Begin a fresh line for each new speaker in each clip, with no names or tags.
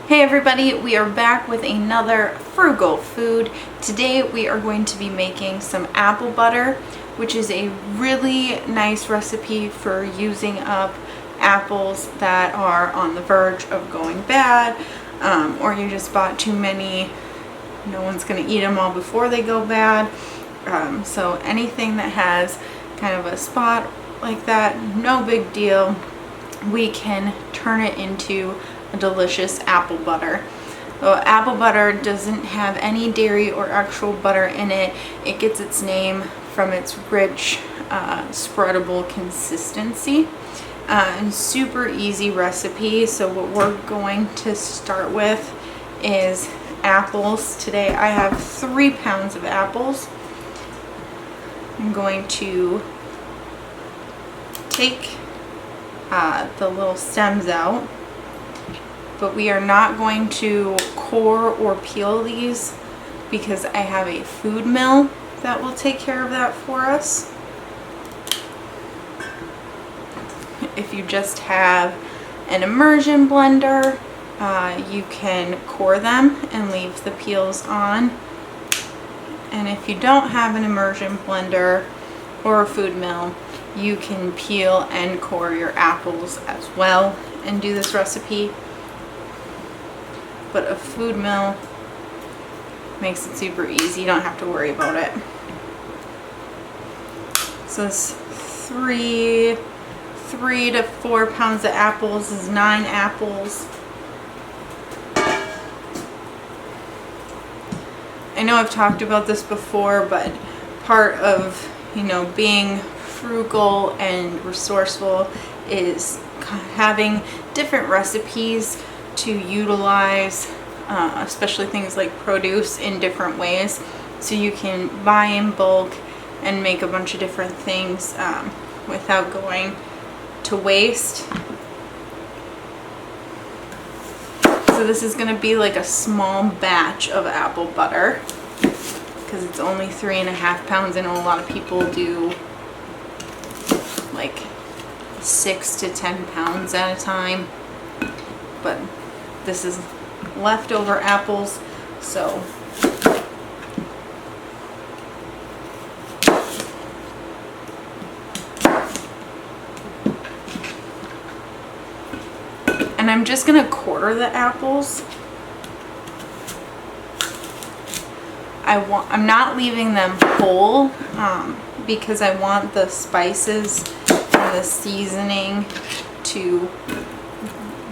Hey everybody, we are back with another frugal food. Today we are going to be making some apple butter, which is a really nice recipe for using up apples that are on the verge of going bad, or you just bought too many. No one's going to eat them all before they go bad. So anything that has kind of a spot like that, no big deal. We can turn it into a delicious apple butter. So apple butter doesn't have any dairy or actual butter in it. It gets its name from its rich, spreadable consistency. And super easy recipe. So what we're going to start with is apples. Today I have 3 pounds of apples. I'm going to take the little stems out, but we are not going to core or peel these because I have a food mill that will take care of that for us. If you just have an immersion blender, you can core them and leave the peels on. And if you don't have an immersion blender or a food mill, you can peel and core your apples as well and do this recipe. But a food mill makes it super easy. You don't have to worry about it. So this 3 to 4 pounds of apples is 9 apples. I know I've talked about this before, but part of, being frugal and resourceful is having different recipes to utilize, especially things like produce, in different ways. So you can buy in bulk and make a bunch of different things without going to waste. So this is going to be like a small batch of apple butter because it's only 3.5 pounds. I know a lot of people do like 6 to 10 pounds at a time, but this is leftover apples, so and I'm just gonna quarter the apples. I'm not leaving them whole because I want the spices and the seasoning to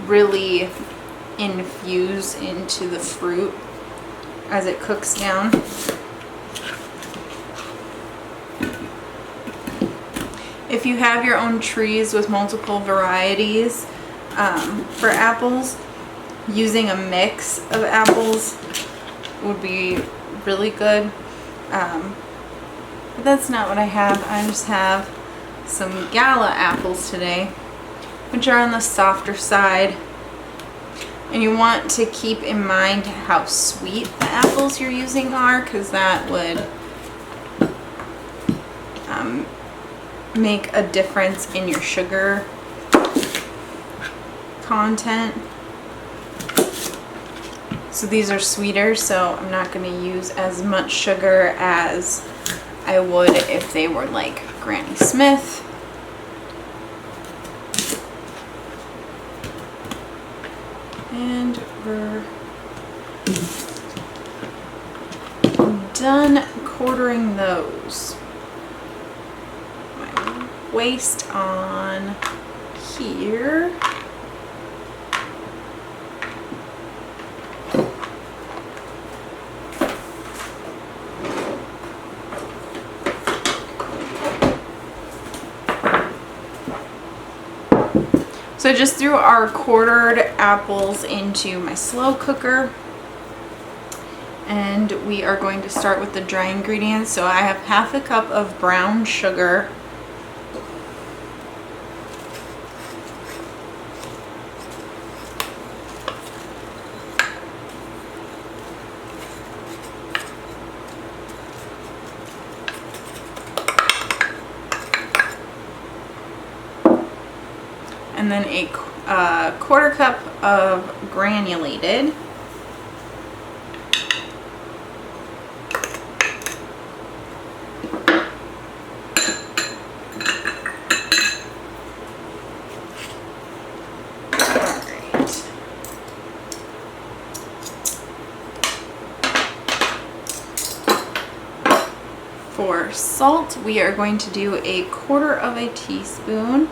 really infuse into the fruit as it cooks down. If you have your own trees with multiple varieties for apples, using a mix of apples would be really good, but that's not what I have. I just have some Gala apples today, which are on the softer side, and you want to keep in mind how sweet the apples you're using are, because that would make a difference in your sugar content. So these are sweeter, so I'm not going to use as much sugar as I would if they were like Granny Smith. And we're done quartering those. My waist on here. So I just threw our quartered apples into my slow cooker, and we are going to start with the dry ingredients. So I have 1/2 cup of brown sugar, and then a 1/4 cup of granulated. For salt, we are going to do a 1/4 teaspoon.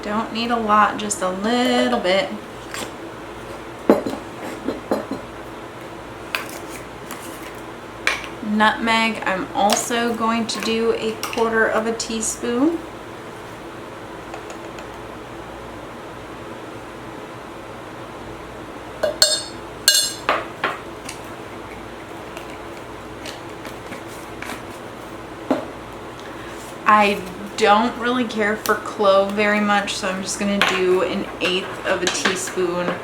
Don't need a lot, just a little bit. Nutmeg, I'm also going to do a 1/4 teaspoon. I don't really care for clove very much, so I'm just going to do 1/8 teaspoon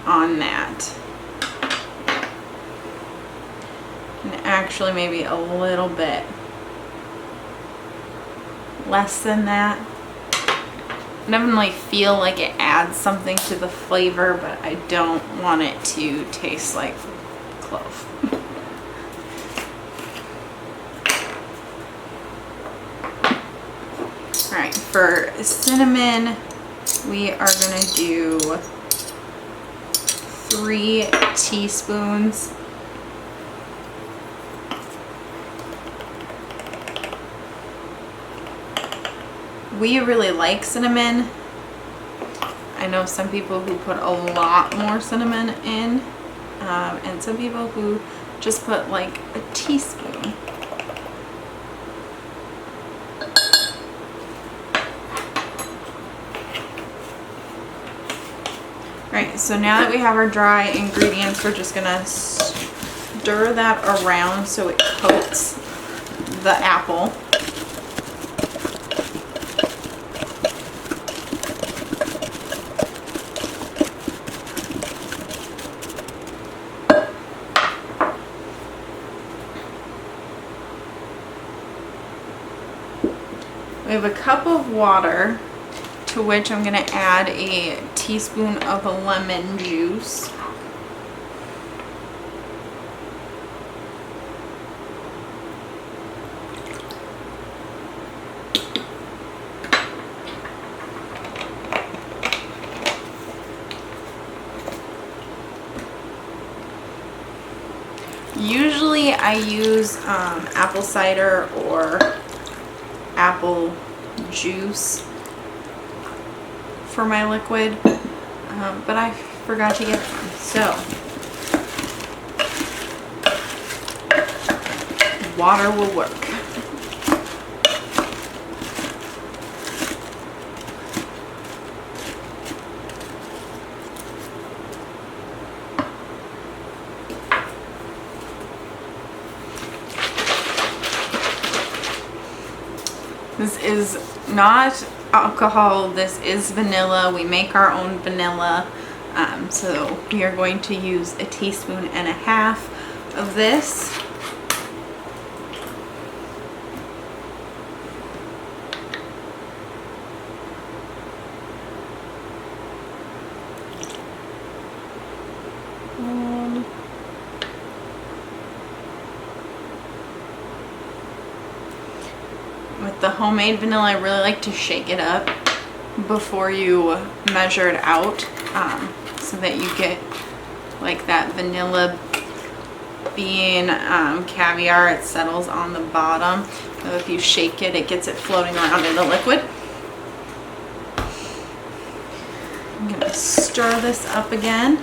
on that. And actually maybe a little bit less than that. I definitely feel like it adds something to the flavor, but I don't want it to taste like clove. Alright, for cinnamon, we are going to do 3 teaspoons. We really like cinnamon. I know some people who put a lot more cinnamon in, and some people who just put like a teaspoon. Right, so now that we have our dry ingredients, we're just gonna stir that around so it coats the apple. We have a cup of water, to which I'm going to add a teaspoon of lemon juice. Usually I use apple cider or apple juice for my liquid, but I forgot to get some, so water will work. This is not alcohol, this is vanilla. We make our own vanilla, so we are going to use 1.5 teaspoons of this. With the homemade vanilla, I really like to shake it up before you measure it out, so that you get like that vanilla bean caviar. It settles on the bottom. So if you shake it, it gets it floating around in the liquid. I'm going to stir this up again.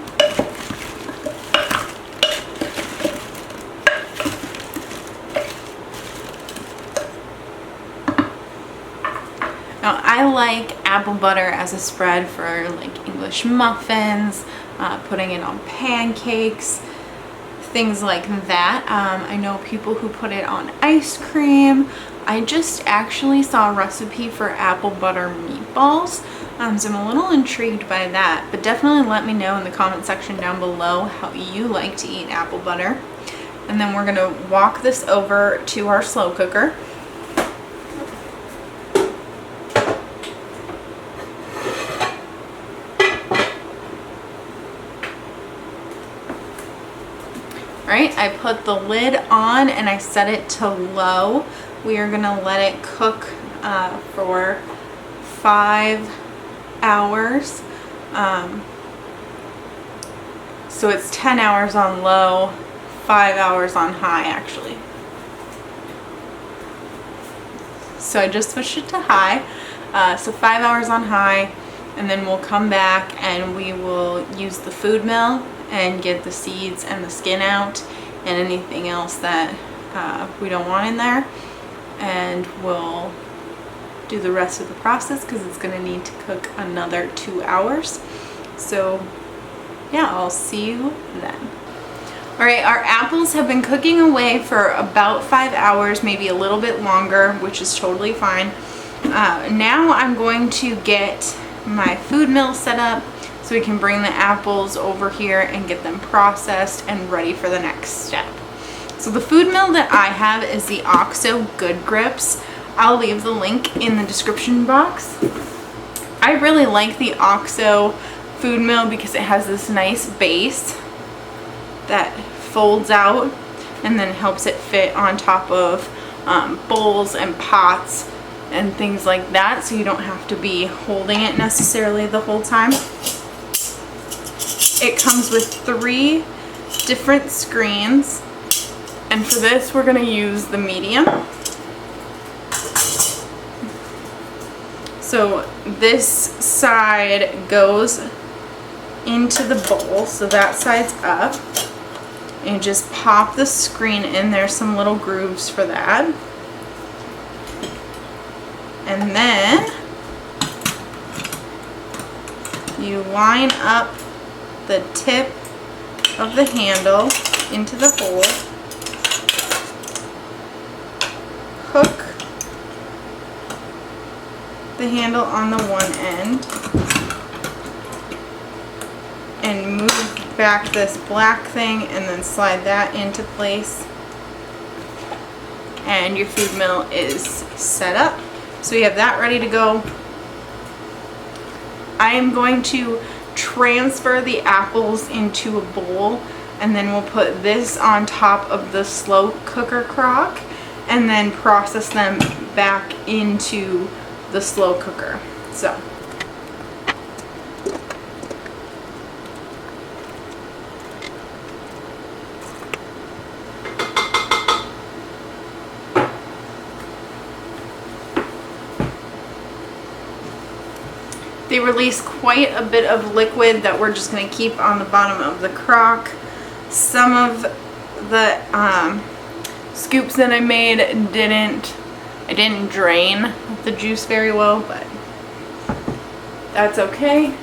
Now, I like apple butter as a spread for like English muffins, putting it on pancakes, things like that. I know people who put it on ice cream. I just actually saw a recipe for apple butter meatballs, so I'm a little intrigued by that, but definitely let me know in the comment section down below how you like to eat apple butter. And then we're going to walk this over to our slow cooker. Alright, I put the lid on and I set it to low. We are going to let it cook for 5 hours. So it's 10 hours on low, 5 hours on high actually. So I just switched it to high. So 5 hours on high, and then we'll come back and we will use the food mill and get the seeds and the skin out and anything else that we don't want in there. And we'll do the rest of the process because it's going to need to cook another 2 hours. So yeah, I'll see you then. Alright, our apples have been cooking away for about 5 hours, maybe a little bit longer, which is totally fine. Now I'm going to get my food mill set up so we can bring the apples over here and get them processed and ready for the next step. So the food mill that I have is the OXO Good Grips. I'll leave the link in the description box. I really like the OXO food mill because it has this nice base that folds out and then helps it fit on top of bowls and pots and things like that, so you don't have to be holding it necessarily the whole time. It comes with 3 different screens, and for this we're going to use the medium. So this side goes into the bowl, so that side's up. And just pop the screen in. There's some little grooves for that. And then you line up the tip of the handle into the hole. Hook the handle on the one end. And move back this black thing and then slide that into place, and your food mill is set up. So we have that ready to go. I am going to transfer the apples into a bowl, and then we'll put this on top of the slow cooker crock and then process them back into the slow cooker. So they release quite a bit of liquid that we're just going to keep on the bottom of the crock. Some of the scoops that I made I didn't drain the juice very well, but that's okay.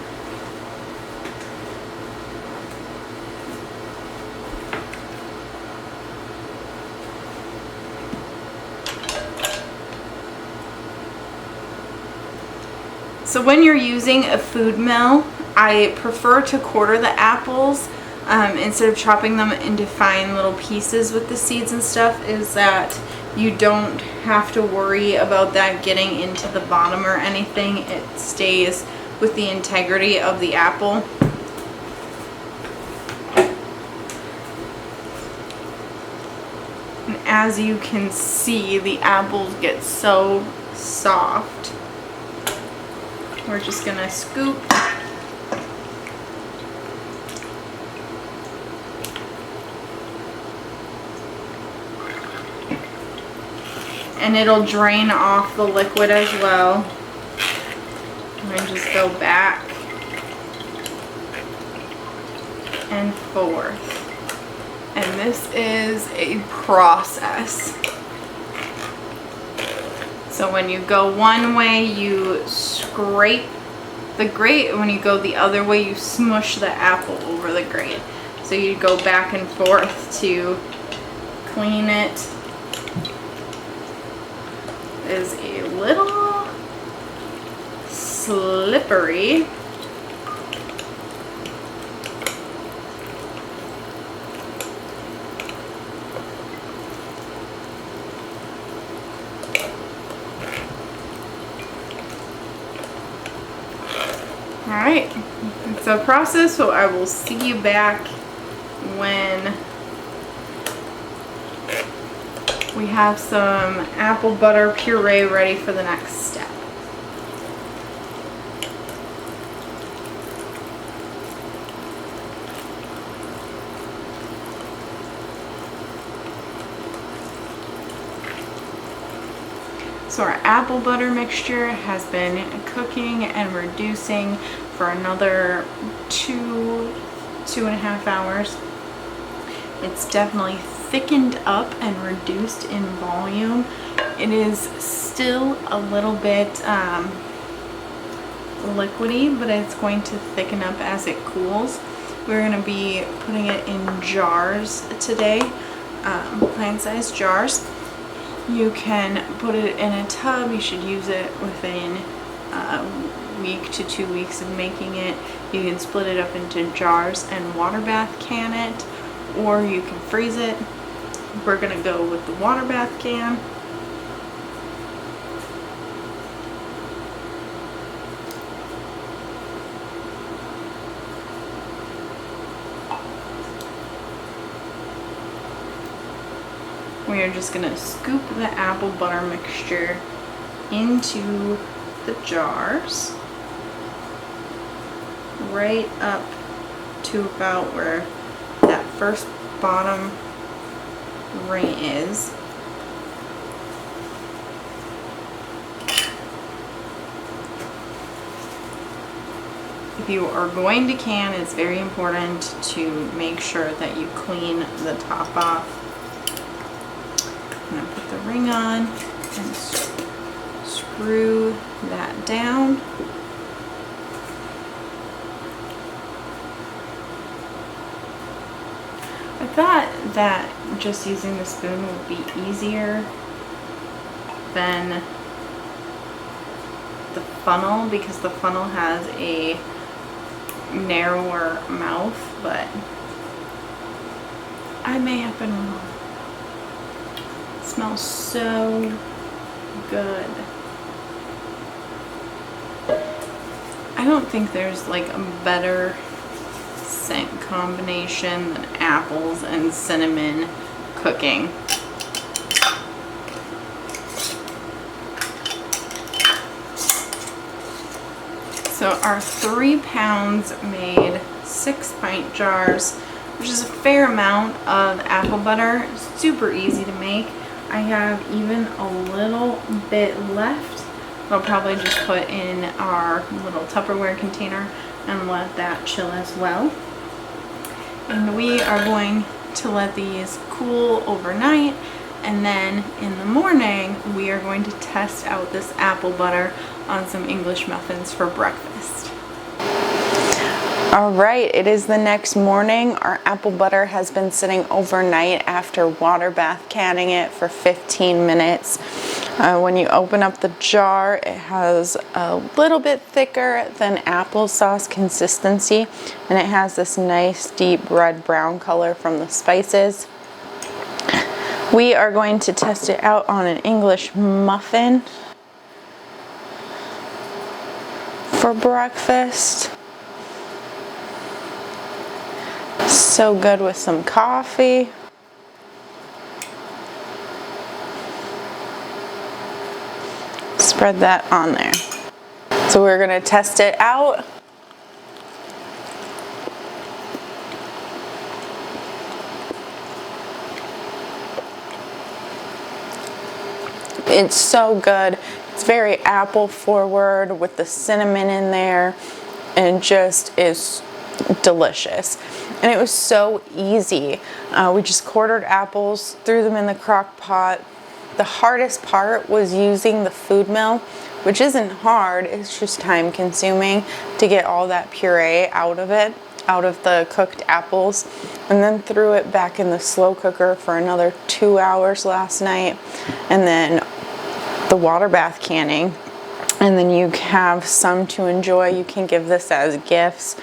So when you're using a food mill, I prefer to quarter the apples instead of chopping them into fine little pieces with the seeds and stuff, is that you don't have to worry about that getting into the bottom or anything. It stays with the integrity of the apple. And as you can see, the apples get so soft. We're just gonna scoop and it'll drain off the liquid as well. And then just go back and forth. And this is a process. So when you go one way, you scrape the grate, and when you go the other way, you smush the apple over the grate. So you go back and forth to clean it. It is a little slippery. Alright, it's a process, so I will see you back when we have some apple butter puree ready for the next step. So our apple butter mixture has been cooking and reducing for another 2.5 hours. It's definitely thickened up and reduced in volume. It is still a little bit liquidy, but it's going to thicken up as it cools. We're going to be putting it in jars today, pint-sized jars. You can put it in a tub. You should use it within a week to 2 weeks of making it. You can split it up into jars and water bath can it, or you can freeze it. We're gonna go with the water bath can. We are just gonna scoop the apple butter mixture into the jars, right up to about where that first bottom ring is. If you are going to can, it's very important to make sure that you clean the top off. I'm going to put the ring on and screw that down. I thought that just using the spoon would be easier than the funnel, because the funnel has a narrower mouth, but I may have been wrong. It smells so good. I don't think there's like a better scent combination than apples and cinnamon cooking. So our 3 pounds made 6 pint jars, which is a fair amount of apple butter. Super easy to make. I have even a little bit left. I'll probably just put in our little Tupperware container and let that chill as well. And we are going to let these cool overnight, and then in the morning we are going to test out this apple butter on some English muffins for breakfast. All right, it is the next morning. Our apple butter has been sitting overnight after water bath canning it for 15 minutes. When you open up the jar, it has a little bit thicker than applesauce consistency, and it has this nice deep red-brown color from the spices. We are going to test it out on an English muffin for breakfast. So good with some coffee. Spread that on there. So we're going to test it out. It's so good. It's very apple forward with the cinnamon in there, and just is delicious. And it was so easy. We just quartered apples, threw them in the crock pot. The hardest part was using the food mill, which isn't hard, it's just time consuming to get all that puree out of it, out of the cooked apples. And then threw it back in the slow cooker for another 2 hours last night. And then the water bath canning. And then you have some to enjoy. You can give this as gifts.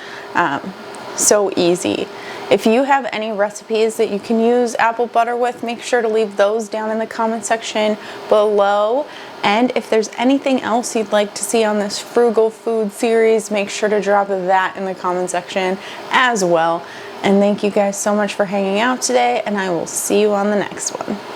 So easy. If you have any recipes that you can use apple butter with, make sure to leave those down in the comment section below. And if there's anything else you'd like to see on this frugal food series, make sure to drop that in the comment section as well. And thank you guys so much for hanging out today, and I will see you on the next one.